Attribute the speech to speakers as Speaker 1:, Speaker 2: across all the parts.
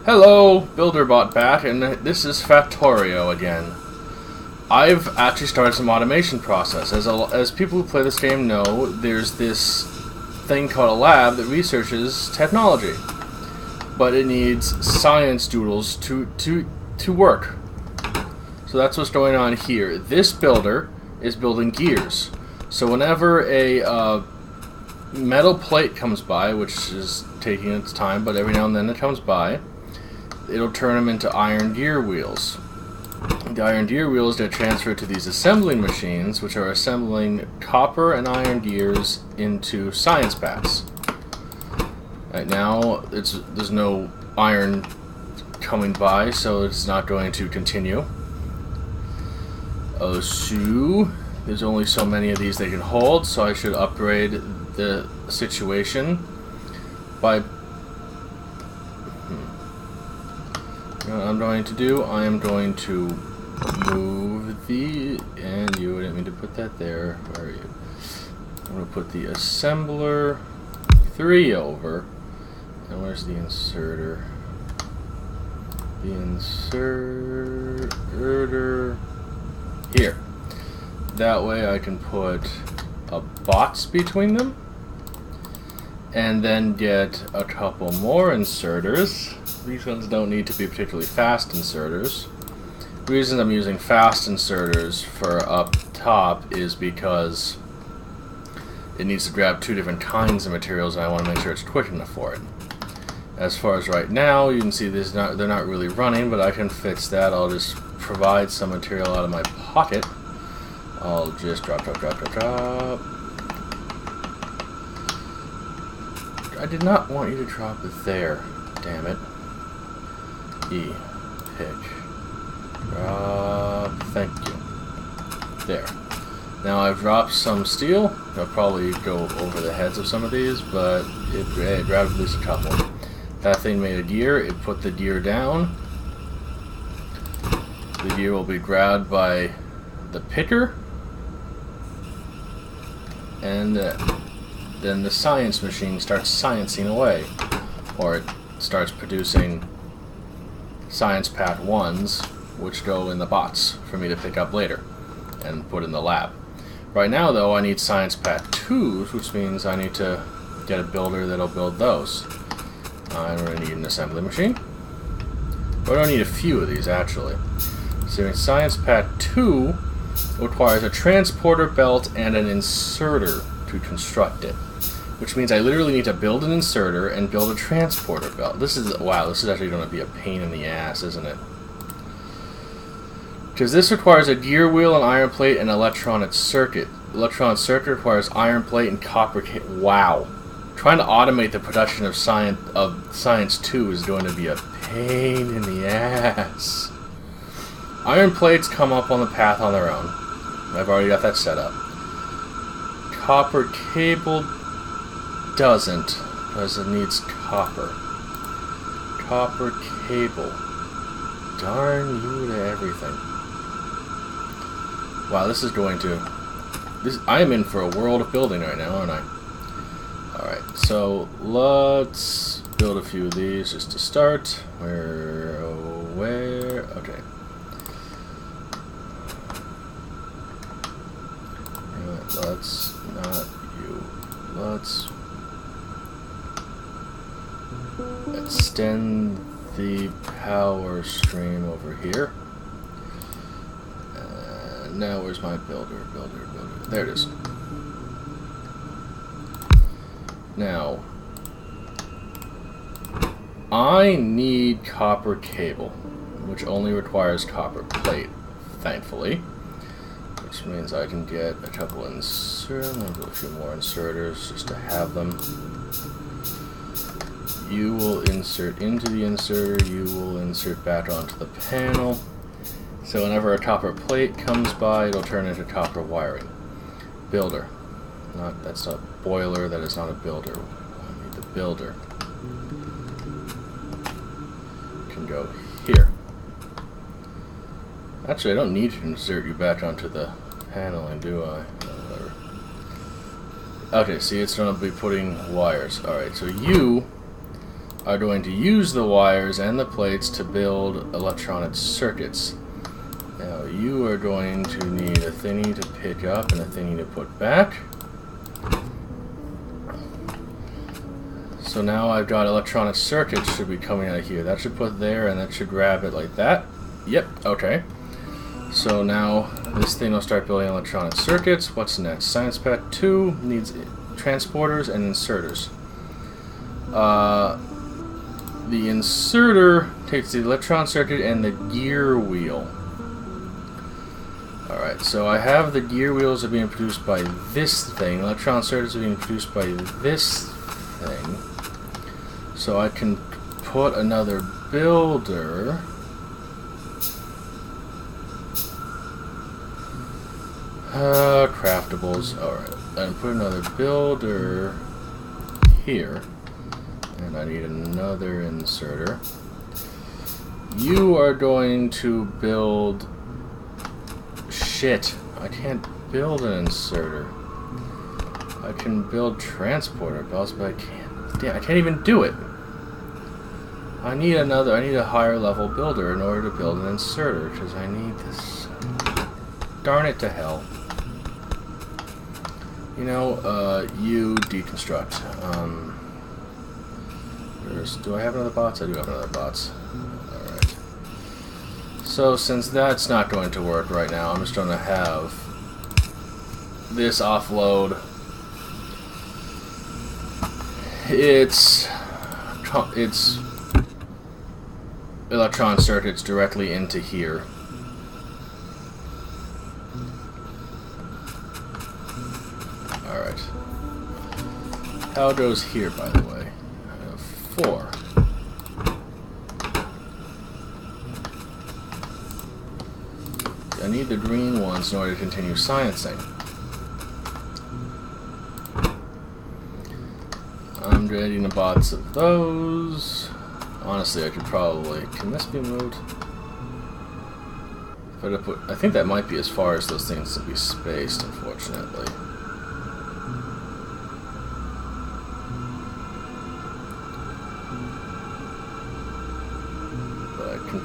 Speaker 1: Hello, BuilderBot back, and this is Factorio again. I've actually started some automation process. As people who play this game know, there's this thing called a lab that researches technology. But it needs science doodles to work. So that's what's going on here. This builder is building gears. So whenever a metal plate comes by, which is taking its time, but every now and then it comes by, it'll turn them into iron gear wheels. The iron gear wheels get transferred to these assembling machines, which are assembling copper and iron gears into science packs. Right now, there's no iron coming by, so it's not going to continue. Oh, so there's only so many of these they can hold, so I should upgrade the situation by... You know what I'm going to do? I am going to move the... And you didn't mean to put that there. Where are you? I'm going to put the assembler 3 over. And where's the inserter? The inserter... Here. That way I can put a box between them. And then get a couple more inserters. These ones don't need to be particularly fast inserters. The reason I'm using fast inserters for up top is because it needs to grab 2 different kinds of materials and I want to make sure it's quick enough for it. As far as right now, you can see they're not really running, but I can fix that. I'll just provide some material out of my pocket. I'll just drop. I did not want you to drop it there. Damn it. E. Pick. Drop. Thank you. There. Now I've dropped some steel. I'll probably go over the heads of some of these, but it grabbed at least a couple. That thing made a gear. It put the gear down. The gear will be grabbed by the picker. And then the science machine starts sciencing away. Or it starts producing science pack 1s, which go in the box for me to pick up later and put in the lab. Right now, though, I need science pack 2s, which means I need to get a builder that'll build those. I'm going to need an assembly machine. But I don't need a few of these, actually. So science pack 2 requires a transporter belt and an inserter to construct it. Which means I literally need to build an inserter and build a transporter belt. This is actually going to be a pain in the ass, isn't it? Because this requires a gear wheel, an iron plate, and electronic circuit. Electronic circuit requires iron plate and copper cable. Wow. Trying to automate the production of Science 2 is going to be a pain in the ass. Iron plates come up on the path on their own. I've already got that set up. Copper cable doesn't, because it needs copper. Copper cable. Darn you to everything. Wow, this is going to... I am in for a world of building right now, aren't I? Alright, so let's build a few of these just to start. Where? Okay. Let's not you. Let's extend the power stream over here. Now where's my builder? There it is. Now, I need copper cable, which only requires copper plate, thankfully. Which means I can get a couple inserters, maybe a few more inserters just to have them. You will insert into the inserter, you will insert back onto the panel. So whenever a copper plate comes by, it'll turn into copper wiring. Builder. That's not boiler, that is not a builder. I need the builder. Can go here. Actually, I don't need to insert you back onto the paneling, do I? No, whatever. Okay, see, it's going to be putting wires. Alright, so you are going to use the wires and the plates to build electronic circuits. Now you are going to need a thingy to pick up and a thingy to put back. So now I've got electronic circuits should be coming out of here. That should put there and that should grab it like that. Yep, okay. So now this thing will start building electronic circuits. What's next? Science Pack 2 needs transporters and inserters. The inserter takes the electron circuit and the gear wheel. Alright, so I have the gear wheels are being produced by this thing. Electron circuits are being produced by this thing. So I can put another builder. Craftables. Alright, I can put another builder here. And I need another inserter. You are going to build... Shit, I can't build an inserter. I can build transporter belts, but I can't. Damn, I can't even do it. I need a higher level builder in order to build an inserter, because I need this. Darn it to hell. You know, you deconstruct. Do I have another bots? I do have another bots. Alright. So, since that's not going to work right now, I'm just going to have this offload its electron circuits directly into here. Alright. How goes here, by the way? 4. I need the green ones in order to continue sciencing. I'm creating the bots of those. Honestly, I could probably... Can this be moved? But I think that might be as far as those things can be spaced, unfortunately.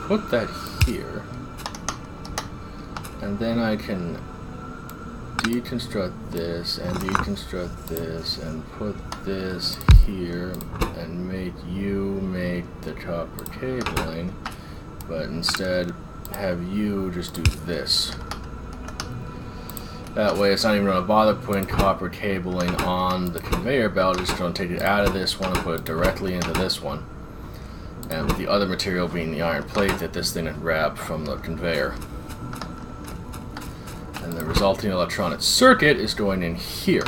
Speaker 1: Put that here, and then I can deconstruct this and deconstruct this and put this here and make the copper cabling, but instead have you just do this. That way it's not even going to bother putting copper cabling on the conveyor belt, it's just going to take it out of this one and put it directly into this one. And with the other material being the iron plate that this thing had grabbed from the conveyor. And the resulting electronic circuit is going in here.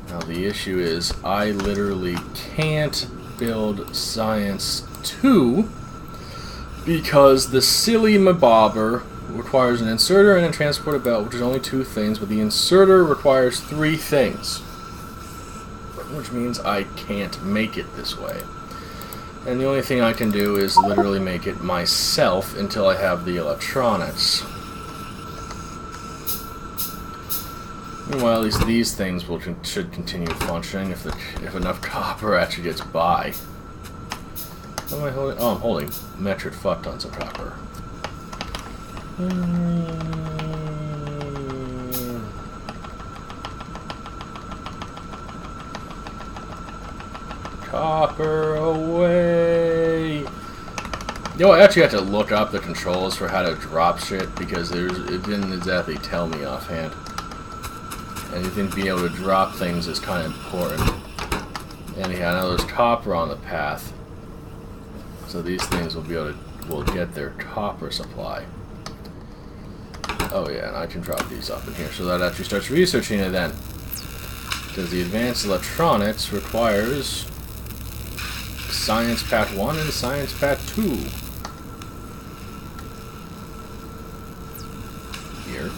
Speaker 1: Now the issue is I literally can't build Science 2 because the silly mabobber requires an inserter and a transporter belt, which is only 2 things, but the inserter requires 3 things. Which means I can't make it this way. And the only thing I can do is literally make it myself until I have the electronics. Meanwhile, at least these things should continue functioning if enough copper actually gets by. What am I holding? Oh, I'm holding metric fuck tons of copper. Copper away! You know, I actually had to look up the controls for how to drop shit because it didn't exactly tell me offhand. Anything to be able to drop things is kind of important. Anyhow, now there's copper on the path, so these things will get their copper supply. Oh yeah, and I can drop these up in here, so that actually starts researching it then. Because the advanced electronics requires Science Pack 1 and Science Pack 2. Here.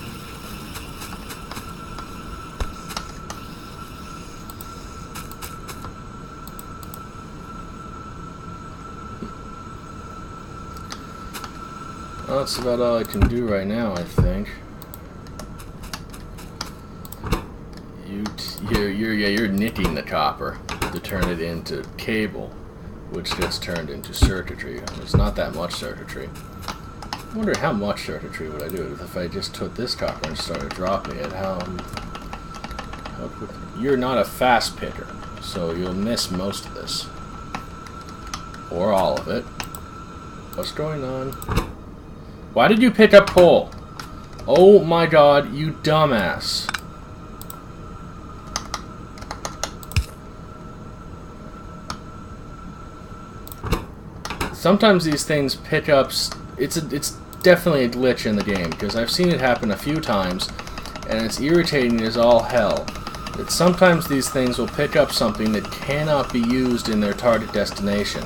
Speaker 1: Well, that's about all I can do right now, I think. You're nicking the copper to turn it into cable. which gets turned into circuitry. There's not that much circuitry. I wonder how much circuitry would I do if I just took this copper and started dropping it. How quick? You're not a fast picker, so you'll miss most of this. Or all of it. What's going on? Why did you pick up coal? Oh my god, you dumbass. Sometimes these things pick up... It's definitely a glitch in the game, because I've seen it happen a few times, and it's irritating as all hell. That sometimes these things will pick up something that cannot be used in their target destination.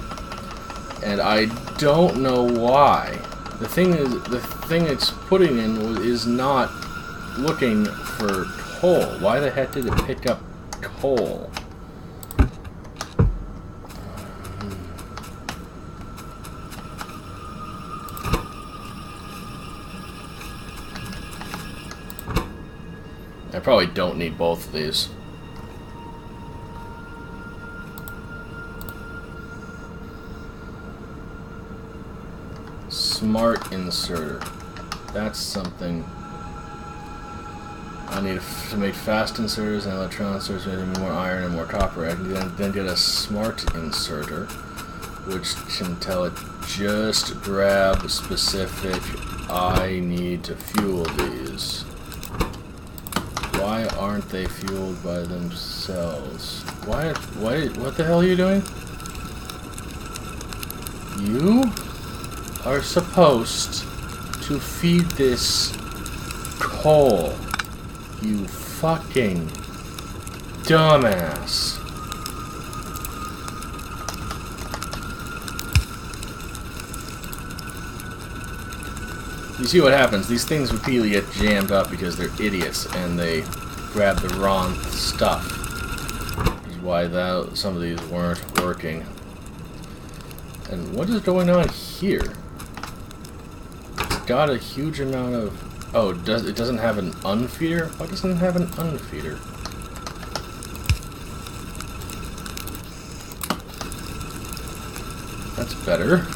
Speaker 1: And I don't know why. The thing it's putting in is not looking for coal. Why the heck did it pick up coal? I probably don't need both of these. Smart inserter. That's something. I need to make fast inserters and electron inserters with more iron and more copper. I can then get a smart inserter, which can tell it just grab specific. I need to fuel these. Why aren't they fueled by themselves? What the hell are you doing? You are supposed to feed this coal. You fucking dumbass. You see what happens? These things repeatedly get jammed up because they're idiots and they grab the wrong stuff. Which is why some of these weren't working. And what is going on here? It's got a huge amount of... Oh, it doesn't have an unfeeder? Why doesn't it have an unfeeder? That's better.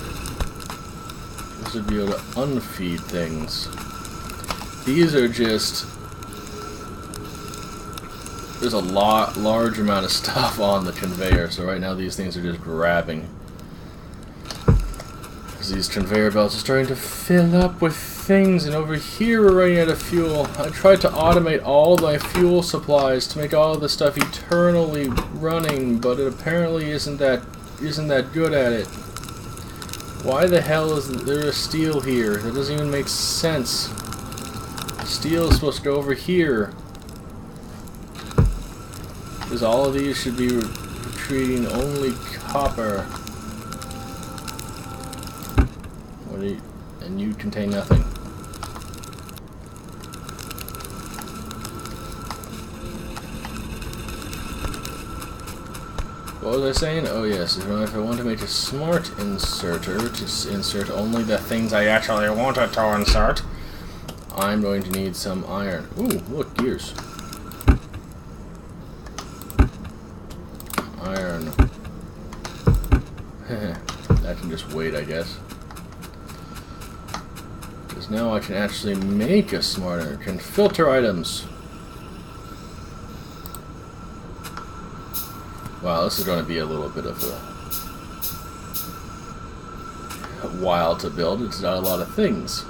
Speaker 1: This would be able to unfeed things. These are just... There's a large amount of stuff on the conveyor, so right now these things are just grabbing. Because these conveyor belts are starting to fill up with things, and over here we're running out of fuel. I tried to automate all my fuel supplies to make all of the stuff eternally running, but it apparently isn't that good at it. Why the hell is there a steel here? That doesn't even make sense. Steel is supposed to go over here. Because all of these should be retreating only copper. And you contain nothing. What was I saying? Oh yes, if I want to make a smart inserter to insert only the things I actually wanted to insert, I'm going to need some iron. Ooh, look, gears. Iron. That can just wait, I guess. Because now I can actually make a smarter, can filter items. Wow, this is going to be a little bit of a while to build. It's not a lot of things.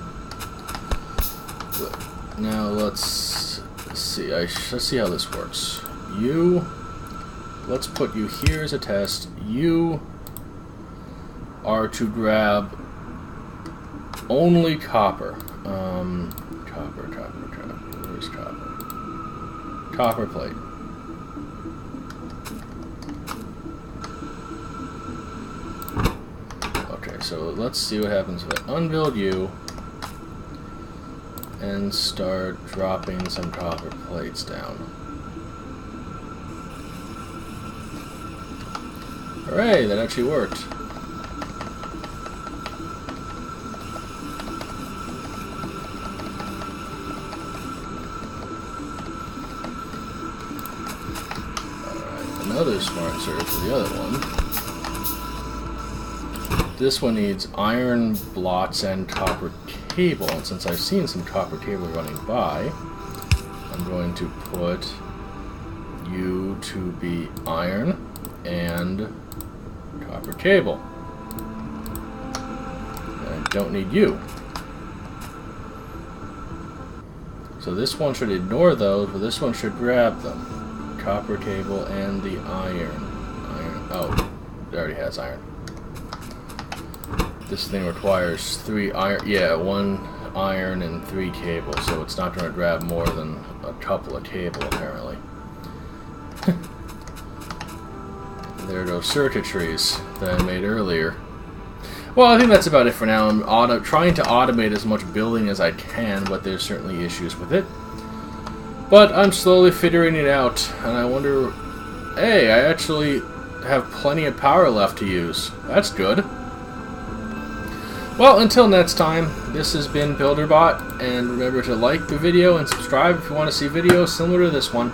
Speaker 1: But now let's see. Let's see how this works. Let's put you here as a test. You are to grab only copper. Copper. Where's copper? Copper plate. So let's see what happens if I unbuild you and start dropping some copper plates down. Hooray, that actually worked. Alright, another smart insert for the other one. this one needs iron blots and copper cable, and since I've seen some copper cable running by, I'm going to put you to be iron and copper cable. And I don't need you. So this one should ignore those, but this one should grab them. Copper cable and the iron. Oh, it already has iron. This thing requires 3 iron. Yeah, 1 iron and 3 cable, so it's not going to grab more than a couple of cable, apparently. There are those circuitries that I made earlier. Well, I think that's about it for now. I'm trying to automate as much building as I can, but there's certainly issues with it. But I'm slowly figuring it out, and I wonder... Hey, I actually have plenty of power left to use. That's good. Well, until next time, this has been BuilderBot, and remember to like the video and subscribe if you want to see videos similar to this one.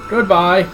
Speaker 1: Goodbye!